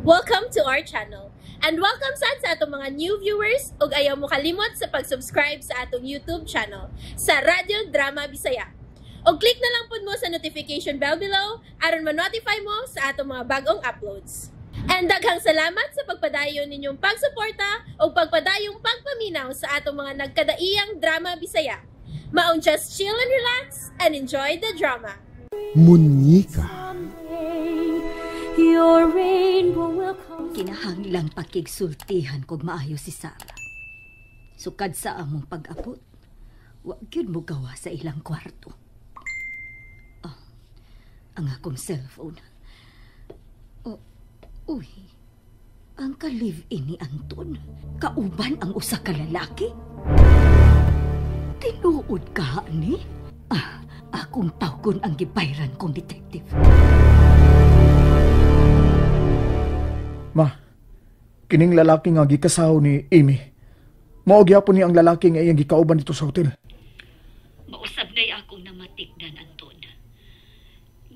Welcome to our channel. And welcome sa atong mga new viewers ug ayaw mo kalimot sa pag-subscribe sa atong YouTube channel sa Radio Drama Bisaya. O click na lang pud mo sa notification bell below aron ma-notify mo sa atong mga bagong uploads. And daghang salamat sa pagpadayon ninyong pagsuporta o pagpadayong pagpaminaw sa atong mga nagkadaiyang Drama Bisaya. Maong just chill and relax and enjoy the drama. Munyika. Your rainbow will come. Kinahanglang pakigsultihan kog maayo si Sarah. Sukad sa among pag-abot, wa gyud mo gawa sa ilang kwarto. Ang akong cellphone. Uy, ang ka-live-in ni Anton, kauban ang usa ka lalaki? Tinuod ka ni? Akong tawgon ang gibayran kong detective. Ma, kining lalaki nga gikasaw ni Amy. Mao gyapon ni ang lalaki nga iyang gikauban dito sa hotel. Mausab na'y akong namatikdan, Anton.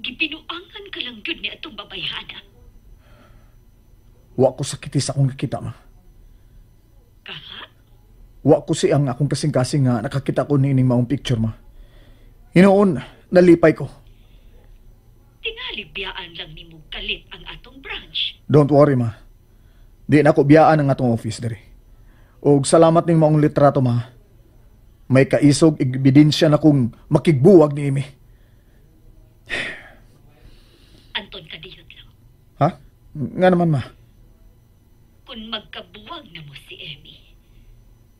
Gipinuangan ka lang yun ni atong babayhana. Wa ko sakiti sa akong nakita, ma. Kaha? Wa ko siyang akong kasing-kasing nga nakakita ko ni ining maong picture, ma. Hinoon, nalipay ko. Tingali biyaan lang ni mo kalit ang atong branch. Don't worry, ma. Di na ako biyaan ang atong office diri. Og salamat ning maong litrato, ma. May kaisog ebidensya na kung makigbuwag ni Amy. Anton, kadiyot lang. Ha? Nga naman, ma. Kung magkabuwag na mo si Amy,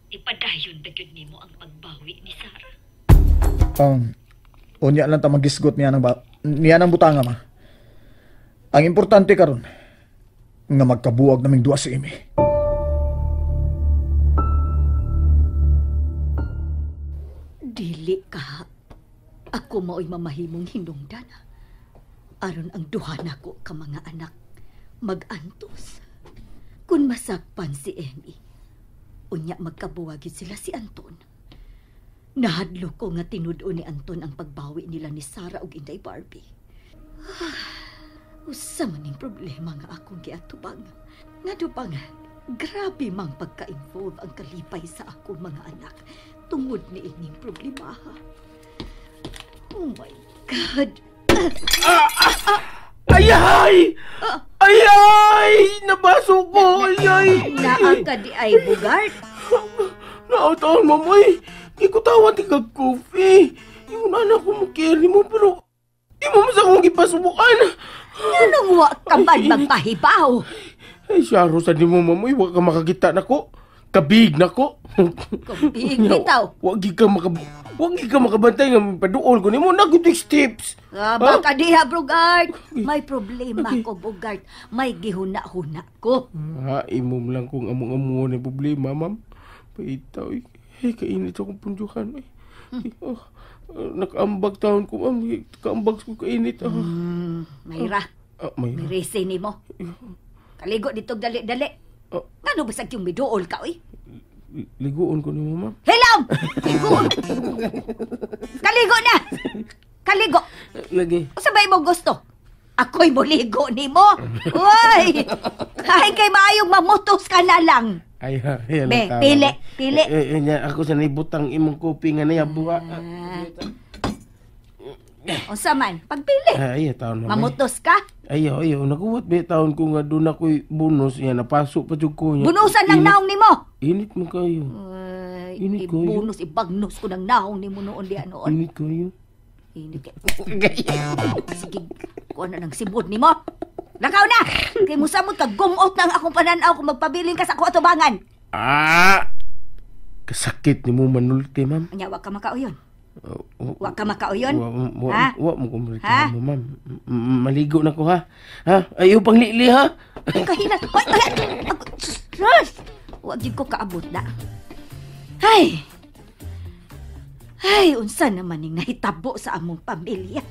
ipadayon na yun ni mo ang pagbawi ni Sarah. Unya lang ta magisgot niya ng butanga, ma. Ang importante karon nga magkabuwag naming duwa si Amy. Dili ka. Ako mao'y mamahimong hinungdan. Aron ang duha nako ka mga anak mag-antos. Kung masakpan si Amy, unya magkabuwagin sila si Anton. Nahadlo ko nga tinud-o ni Anton ang pagbawi nila ni Sarah ug Inday Barbie. Usa man ning problema nga akong giatubang. Ngano pa nga, grabe mang pagka-involve ang kalipay sa akong mga anak tungod ni ining problema. Oh my God! Ayay! Ayay! Nabaso ko! Ayay! Naa ka di ay bugart? Nautaon, mamoy! Di ko tawad di kag-coffee. Yung anak ko makiri mo, pero di mo mas akong ipasubukan. Anong wa ka ba magpahibaw? Ay, Sharo, sa di mo, mamoy, wag ka makakita na ko. Kabig na ko. Kabig bitaw? Wag ka makabantay nga paduol ko ni mo. Nagutik tips. Baka diha, Bugart. May problema ko, Bugart. May gihuna-huna ko. Imom lang kung among-amuha na problema, ma'am. Paitaw, kainit akong pundukan. Nakaambag taon ko, ma'am. Kaambag ko kainit. Mayra. Mayra. Mirese ni mo. Kaligo dito dali-dali. Ano ba sa yung midool ka, oy? Liguon ko ni mo, ma'am. Hilam! Liguon! Kaligo na! Kaligo! Lagi. Sabay mo gusto? Ako'y moligo ni mo. Uy! Ay, kay maayong mamutos ka na lang. Ay, be, pili. Ako sa naibutang imong kopi nga nayabuha. O saman, pagpili. Ay, taon na. Mamutos ka? Ayaw. Nakuwat ba taon ko nga doon ako'y bonus. Yan, napasok pa dyan ko. Bunusan ng naong ni mo. Init mo kayo. Init ko yun. Ibunus, ibagnos ko ng naong ni mo noon diyan noon. Init ko yun. Init ka. Sige, kuha na ng sibod ni mo. Lakaw na! Kay mo samot ka, gumot ng akong pananaw kung magpabiling ka sa ako atubangan. Kasakit ni mo manulti, ma'am. Anya, wag ka makauyon. Wag ka makauyon? Wag mo kumulita mo, ma'am. Maligo na ko, ha? Ayaw pang lili, ha? Kahilat. Wag yun ko kaabot na. Ay, unsa naman yung nahitabo sa among pamilya.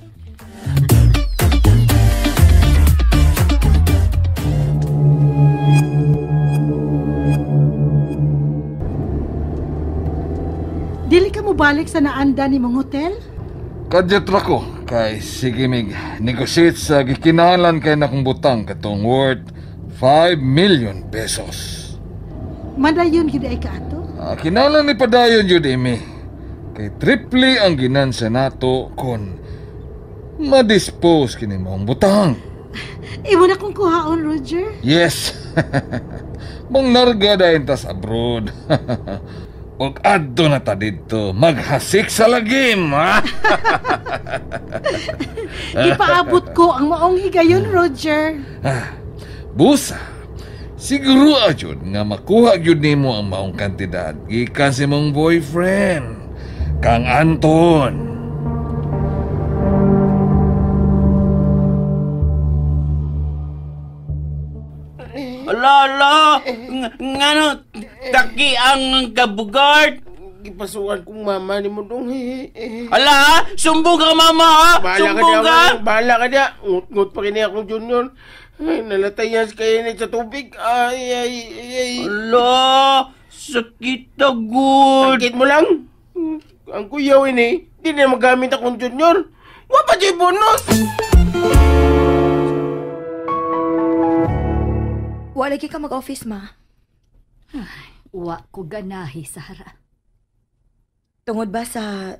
Dili ka mo balik sa naanda ni mong hotel? Kadyat ra ko kay sige mig negotiate sa gikinahanglan kay na kong butang katong worth 5 million pesos. Madayon gid ay kaato. Kinahanglan ni padayon jud imi. Kay triple ang ginansya nato kon ma-dispose kini mong butang. Imo na kong kuhaon, Roger. Yes. Mang narga dayon tas abroad. Og adto na ta didto maghasik sa lagim, ha? Ipaabot ko ang maong higayon, Roger. Busa. Siguro ajud nga makuha gyud nimo ang maong kantidad gikan sa imong boyfriend, Kang Anton. Ala, ngano, taki ang kabugard. Gipasukan kong mama ni mo dong. Ala, sumbong ka mama ha? Sumbong ka? Bahala ka niya. Ngut-ngut pa kini akong junior. Ay, nalatay yan kayo sa tubig. Ay. Ala, sakit na good. Sakit mo lang. Ang kuyaw ini, di na magamit akong junior. Wapa dyan bonus. Wala lagi ka mag-office, ma. Wa ko ganahi, Sara. Tungod ba sa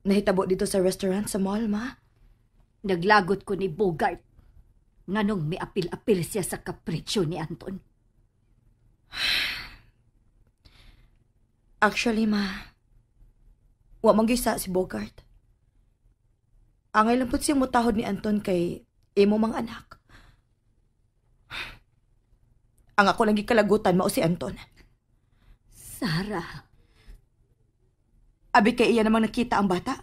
nahitabo dito sa restaurant sa mall, ma? Naglagot ko ni Bogart. Nganong may apil-apil siya sa kapritsyo ni Anton. Actually, ma, wa manggisa si Bogart. Ang ilampot siyang mutahod ni Anton kay imo mang anak. Ang ako lang gikalagutan mao si Anton. Sara. Abi kay iya namang nakita ang bata.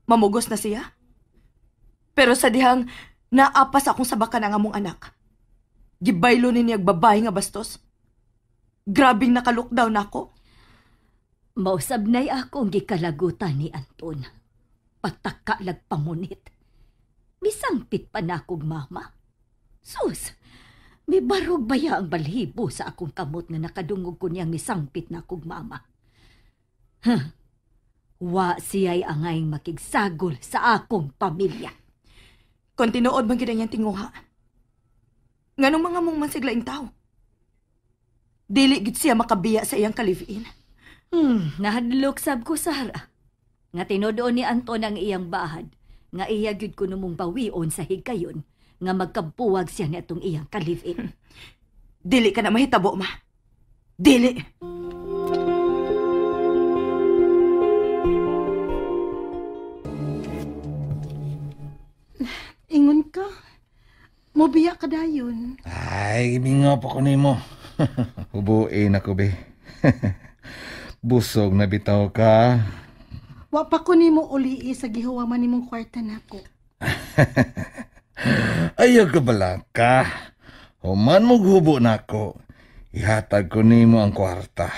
Mamugos na siya. Pero sa dihang naapas akong sabakan ang among anak. Gibaylo ni niyag babae nga bastos. Grabing naka-lockdown ako. Mausab na'y akong gikalagutan ni Anton. Pataka lagpamunit. Misangpit pa na akong mama. Sus! May barog baya ang balhibo sa akong kamot nga nakadungog ko niyang misangpit na akong mama. Wa siya'y angayng makigsagol sa akong pamilya. Kung tinuod man gid ang iyang tinguha. Nganong mga mong mansiglaing tao? Dili gid siya makabiya sa iyang kalivin. Nahadlok sab ko, Sara. Nga tinudoon ni Anton ang iyang bahad, nga iya gyud ko numong bawion sa higayon, nga magkabuwag siya ni atong iyang kalivin. Dili ka na mahitabo, ma. Dili. Ingon ka. Mobiya ka dayon. Ay, ibingaw pa ko nimo. Ubuin ako, be. Busog na bitaw ka. Wa pa ko nimo uli sa gihuwaman nimong kwarta nako. Ayaw ka bala ka. Human mo gubo na ako. Ihatag ko nimo ang kwarta.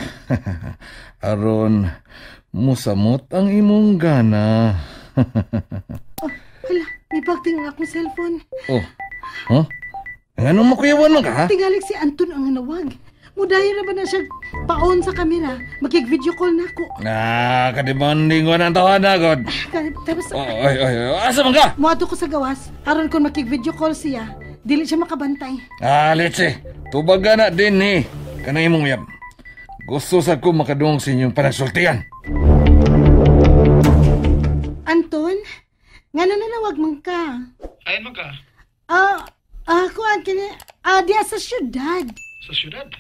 Aron, musamot ang imong gana. Hala, may pagting akong cellphone. Oh, huh? Anong makuyawan mo ka, ha? Tingalig si Anton ang nawag. Mudayo na ba na siya paon sa kamera? Makig-video call na ako. Kadimanding ko ng tawa na, God. Tapos, Ay, asa man ka? muato ko sa gawas. Aron kung makig-video call siya, dili siya makabantay. Let's tubag na din, Kanay mong uyab. Gusto sa ko makadungog sa inyong panasultian. Anton, nga nanawag man ka. Ayan mo ka? Kuan kini, diya sa syudad. Sa syudad?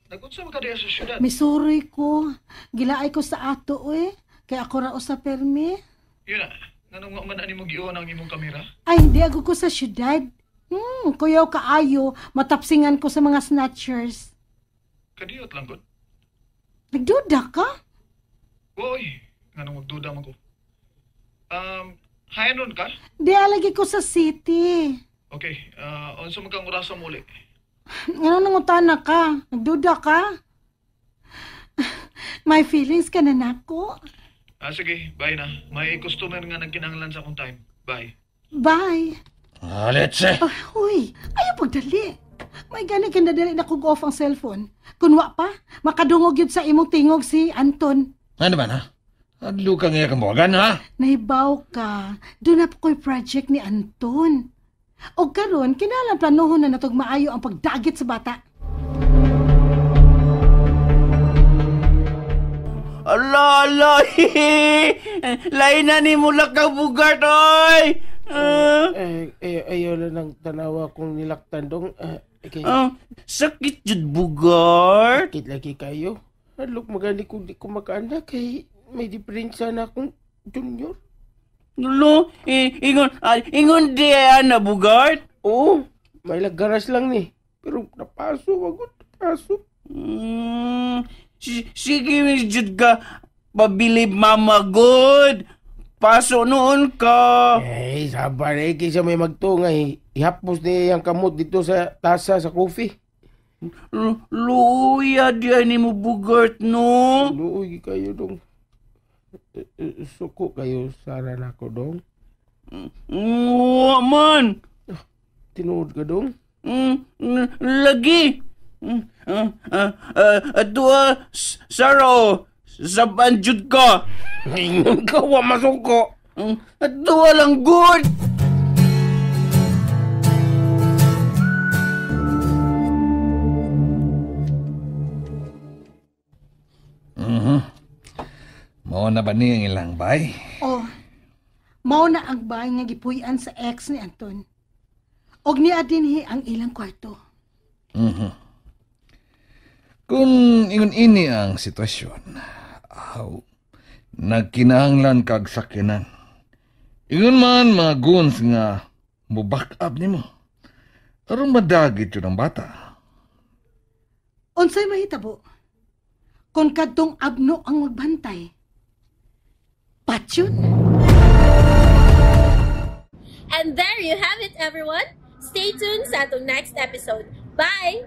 Nagunsa mo ka diya sa syudad? Missouri ko. Gilaay ko sa ato, Kaya ako rao sa permi. Yun na. Nanong man ani mo giiwan ang imong kamera? Ay, hindi ako ko sa syudad. Kuyaw kaayo, matapsingan ko sa mga snatchers. Kadiyot lang ko. Nagduda ka? Uy, nanong magduda mo ko. Hayanon ka? Di alagi ko sa city. Okay, unsa man kang orasa muli? Ano nangutana ka? Nagduda ka? May feelings ka na nako. Sige, bye na. May customer nga nagkinahanglan sa akong time. Bye. Bye. Let's Uy, ayaw pagdali. May gani ka nadali na kog off ang cellphone. Kunwa pa, makadungog yun sa imong tingog si Anton. Ano ba, ha? Adlo kang iya kambogan, ha? Nahibaw ka. Doon na po ko'y project ni Anton. O karon kinahanglan planohon na natog maayo ang pagdagit sa bata. Ala, lain na ni mula ka bugart, oy! Ayaw na ng tanawa kong nilaktan dong. Sakit jud bugart. Sakit lagi kayo. Halok magani kung di ko makaanak kay may diferensya na akong junior. Lo, ingon di na bugart. Oo, may lagaras lang ni. Pero napaso, wag napaso. Sige, Miss Jud ka, pabilib mama good. Paso noon ka. Eh, sabar eh, kaysa may magtungay. Ihapos niya yung kamot dito sa tasa sa coffee. Luya diyan ni mo bugart, no? Luoy kayo dong. Suko kayo sara na ko dong. Man. Tinuod ka dong? Lagi. Dua, Saro, saban jud ka. Ingon ka, wa masuko. Dua lang good. Mao na ba ni ang ilang bay? Oh, mao na ang bahay nga gipuy-an sa ex ni Anton. Og niya dinhi ang ilang kwarto. Kung ingon ini ang sitwasyon, nagkinahanglan kag sakyanan. Ingon man mga guns nga mo-back up nimo. Aron madagit yun ang bata. Unsay mahitabo? Kung kadtong abno ang magbantay. Patyon? And there you have it, everyone. Stay tuned sa atong next episode. Bye!